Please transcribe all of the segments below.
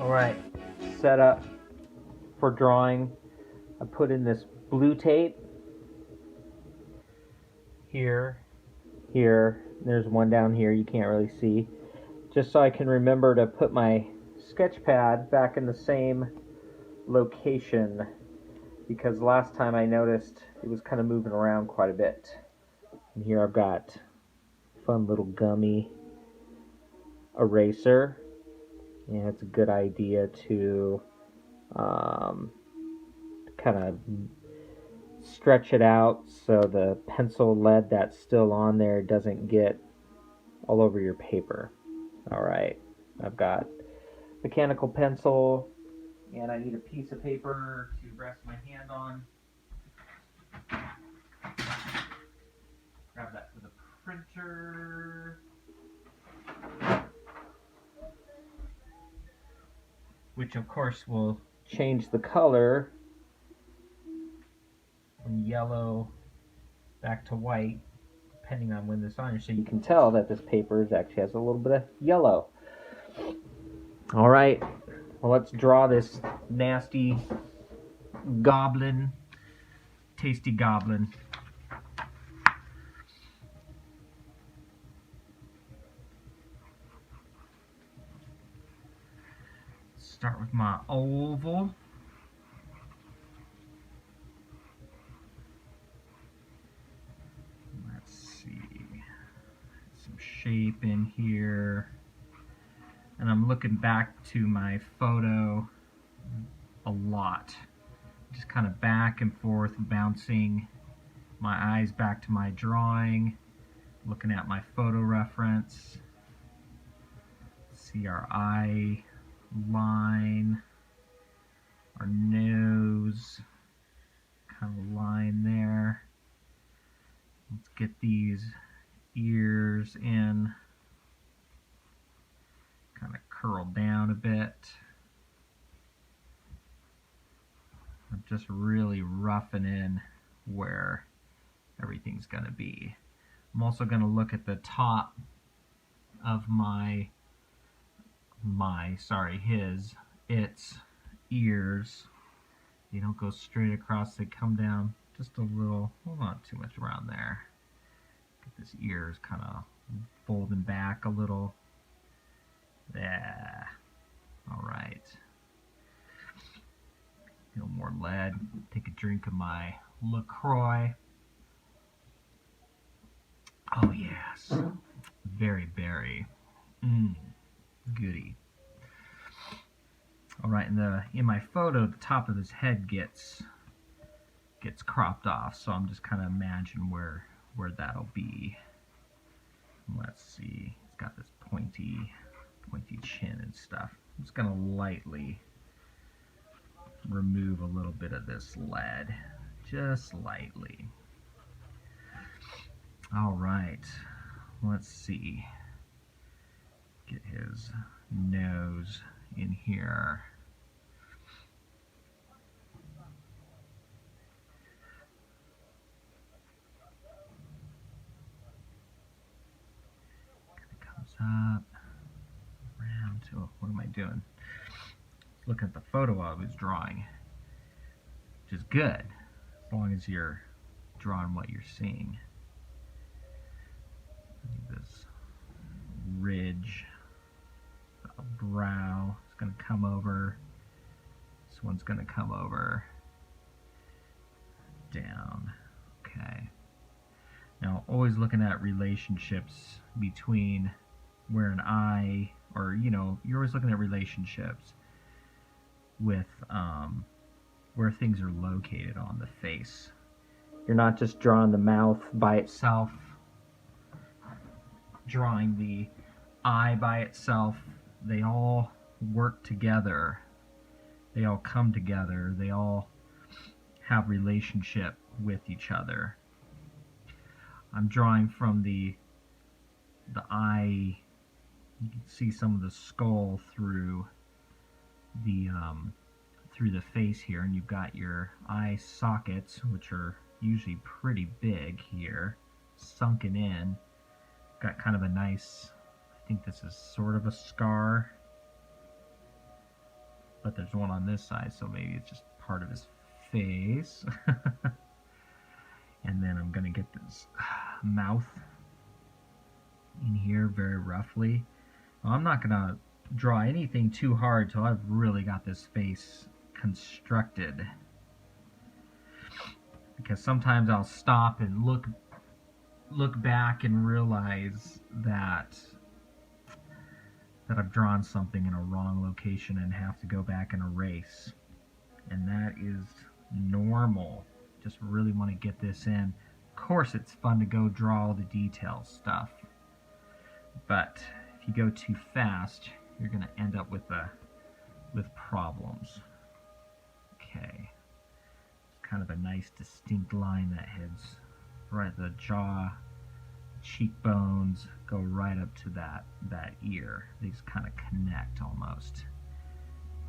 Alright, set up for drawing. I put in this blue tape here, here, there's one down here you can't really see, just so I can remember to put my sketch pad back in the same location, because last time I noticed it was kind of moving around quite a bit. And here I've got a fun little gummy eraser, and it's a good idea to kind of stretch it out so the pencil lead that's still on there doesn't get all over your paper. Alright, I've got mechanical pencil, and I need a piece of paper to rest my hand on. Grab that for the printer, which of course will change the color from yellow back to white depending on when this is on, so you can tell that this paper actually has a little bit of yellow. Alright, well, let's draw this nasty goblin, tasty goblin. Start with my oval. Let's see, some shape in here. And I'm looking back to my photo a lot. Just kind of back and forth, bouncing my eyes back to my drawing, looking at my photo reference. See our eye line, our nose, kind of line there. Let's get these ears in, kind of curl down a bit. I'm just really roughing in where everything's going to be. I'm also going to look at the top of its ears. They don't go straight across, they come down just a little, well, not too much around there. Get this ears kind of folding back a little. Yeah. Alright. A little more lead. Take a drink of my LaCroix. Oh yes. Very berry. Goody. Alright, in my photo, the top of his head gets cropped off, so I'm just kind of imagining where that'll be. Let's see. It's got this pointy chin and stuff. I'm just gonna lightly remove a little bit of this lead, just lightly. Alright, let's see. Get his nose in here. Kind of comes up around to, what am I doing? Look at the photo I was drawing, which is good as long as you're drawing what you're seeing. This ridge, a brow is going to come over. This one's going to come over, down. Okay. Now, always looking at relationships between where an eye, or you're always looking at relationships with where things are located on the face. You're not just drawing the mouth by itself, drawing the eye by itself. They all work together. They all come together. They all have relationship with each other. I'm drawing from the eye. You can see some of the skull through the face here, and you've got your eye sockets, which are usually pretty big here, sunken in. Got kind of a nice, I think this is sort of a scar. but there's one on this side, so maybe it's just part of his face. And then I'm gonna get this mouth in here very roughly. Well, I'm not gonna draw anything too hard till I've really got this face constructed, because sometimes I'll stop and look back and realize that I've drawn something in a wrong location and have to go back and erase. And that is normal. Just really want to get this in. Of course, it's fun to go draw all the detail stuff, but if you go too fast, you're going to end up with problems. Okay, it's kind of a nice distinct line that heads right at the jaw. Cheekbones go right up to that ear. These kind of connect almost.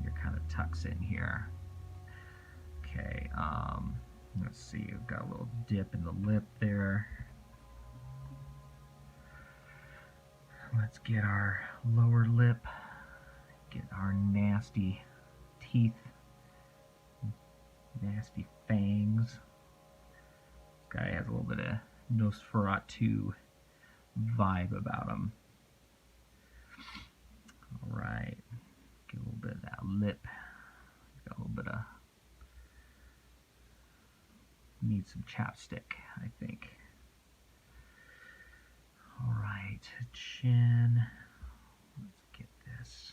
Ear kind of tucks in here. Okay, let's see, we've got a little dip in the lip there. Let's get our lower lip, get our nasty teeth, nasty fangs. This guy has a little bit of Nosferatu vibe about him. Alright, get a little bit of that lip. Got a little bit of, need some chapstick, I think. Alright, chin. Let's get this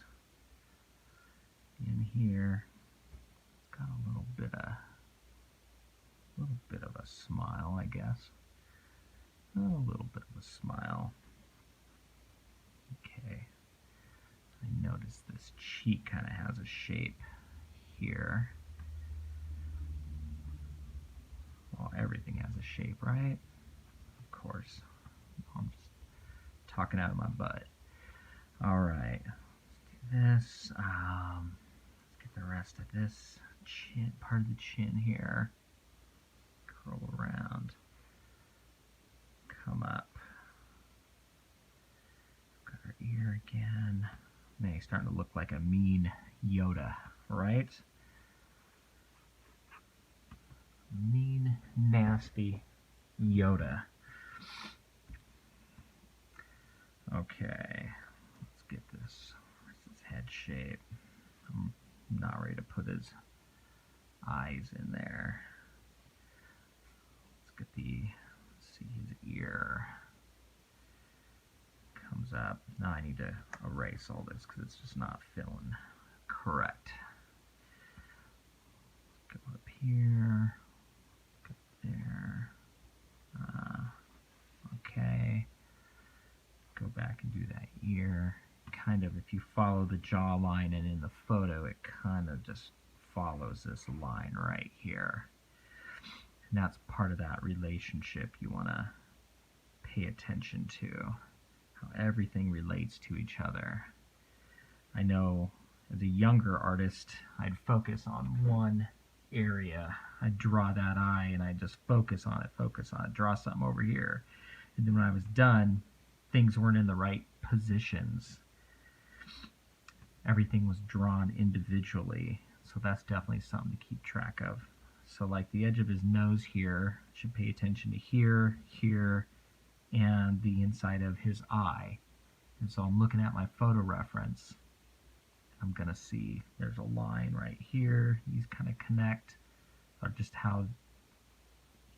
in here. It's got a little bit of a smile, I guess. A little bit of a smile. Okay. I notice this cheek kind of has a shape here. Well, everything has a shape, right? Of course. I'm just talking out of my butt. Alright, let's do this. Let's get the rest of this chin, part of the chin here. Curl around. Come up. Got our ear again. Man, he's starting to look like a mean Yoda, right? Mean, nasty Yoda. Okay, let's get this. Where's his head shape? I'm not ready to put his eyes in there. Let's get the, let's see, his ear comes up. Now I need to erase all this because it's just not feeling correct. Let's go up here, go there. Okay. Go back and do that ear. Kind of, if you follow the jawline and in the photo, it kind of just follows this line right here. And that's part of that relationship you want to pay attention to, how everything relates to each other. I know as a younger artist, I'd focus on one area. I'd draw that eye and I'd just focus on it, draw something over here. And then when I was done, things weren't in the right positions. Everything was drawn individually, so that's definitely something to keep track of. So like the edge of his nose here, should pay attention to here, here, and the inside of his eye. And so I'm looking at my photo reference. I'm gonna see there's a line right here. These kind of connect, or just how you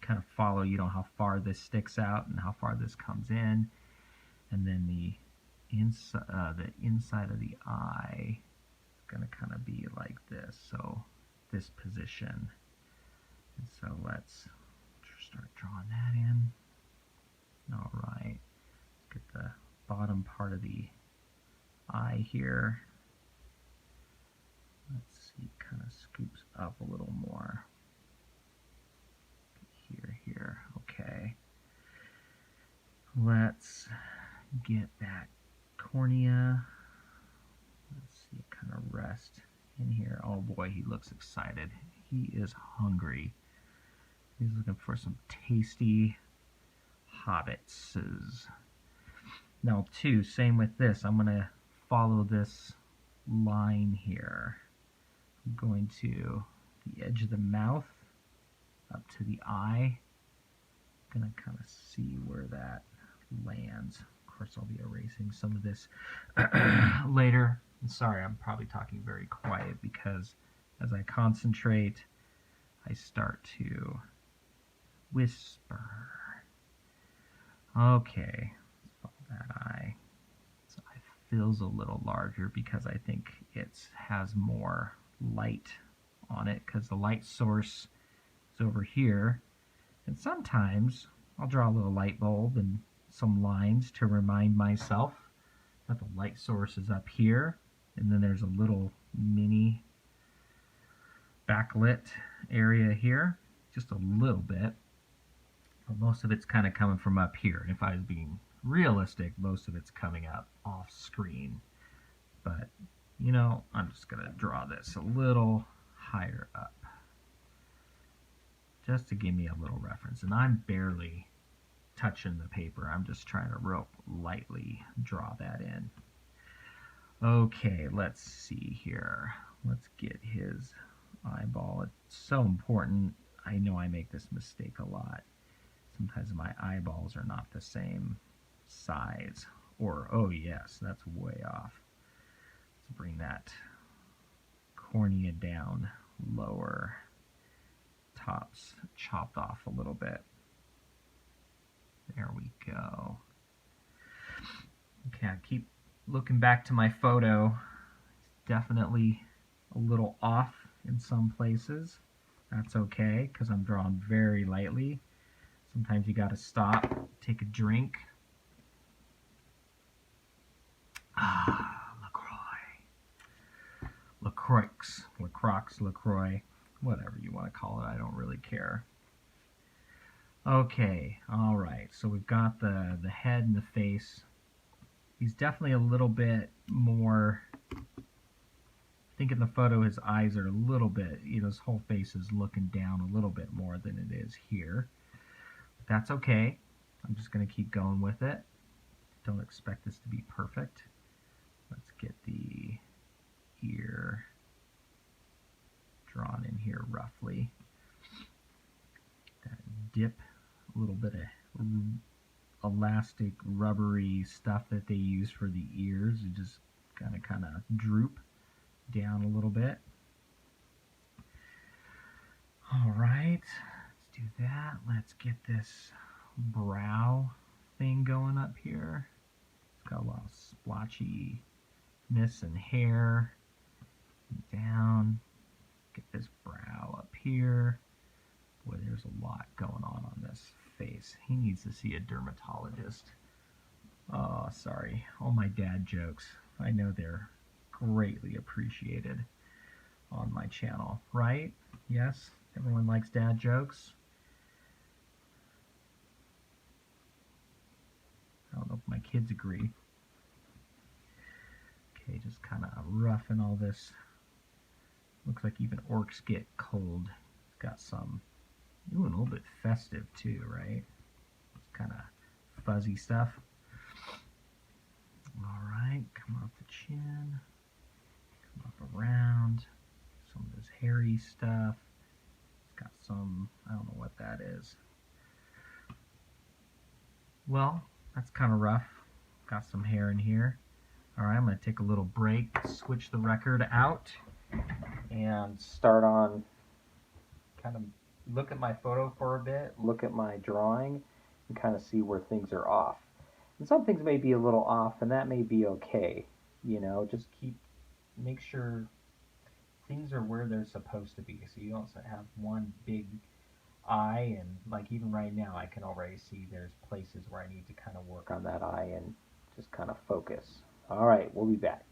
kind of follow, you know, how far this sticks out and how far this comes in. And then the inside of the eye is going to kind of be like this, so this position. And so let's start drawing that in. Alright, let's get the bottom part of the eye here. Let's see, it kind of scoops up a little more. Here, okay. Let's get that cornea. Let's see it kind of rest in here. Oh boy, he looks excited. He is hungry. He's looking for some tasty hobbits. Now too, same with this. I'm going to follow this line here. I'm going to the edge of the mouth up to the eye. I'm going to kind of see where that lands. Of course, I'll be erasing some of this later. And sorry, I'm probably talking very quiet because as I concentrate, I start to whisper. Okay, let's follow that eye. So eye feels a little larger because I think it has more light on it because the light source is over here. And sometimes I'll draw a little light bulb and some lines to remind myself that the light source is up here. And then there's a little mini backlit area here, just a little bit. But most of it's kind of coming from up here. And if I was being realistic, most of it's coming up off screen. But, you know, I'm just going to draw this a little higher up, just to give me a little reference. And I'm barely touching the paper. I'm just trying to real lightly draw that in. Okay, let's see here. Let's get his eyeball. It's so important. I know I make this mistake a lot. Sometimes my eyeballs are not the same size. Or, oh yes, that's way off. Let's bring that cornea down lower. Tops chopped off a little bit. There we go. Okay, I keep looking back to my photo. It's definitely a little off in some places. That's okay, because I'm drawing very lightly. Sometimes you gotta stop, take a drink. LaCroix, whatever you want to call it, I don't really care. Okay, alright, so we've got the head and the face. He's definitely a little bit more, I think in the photo his eyes are a little bit, you know, his whole face is looking down a little bit more than it is here. But that's okay. I'm just going to keep going with it. Don't expect this to be perfect. Let's get the ear drawn in here roughly. That dip, a little bit of elastic rubbery stuff that they use for the ears. You just kind of droop down a little bit. All right, let's do that. Let's get this brow thing going up here. It's got a lot of splotchiness and hair. Down. Get this brow up here. Boy, there's a lot going on this face. He needs to see a dermatologist. Oh, sorry. All my dad jokes. I know they're greatly appreciated on my channel, right? Yes? Everyone likes dad jokes? I don't know if my kids agree. Okay, just kind of roughing all this. Looks like even orcs get cold. It's got some, ooh, and a little bit festive too, right? It's kind of fuzzy stuff. Alright, come off the chin. Come up around. Some of this hairy stuff. It's got some, I don't know what that is. Well, that's kind of rough. Got some hair in here. Alright, I'm going to take a little break, switch the record out, and start on, kind of look at my photo for a bit, look at my drawing, and kind of see where things are off. And some things may be a little off, and that may be okay. You know, just make sure things are where they're supposed to be. So you don't have one big eye, and like even right now, I can already see there's places where I need to kind of work on that eye and just kind of focus. All right, we'll be back.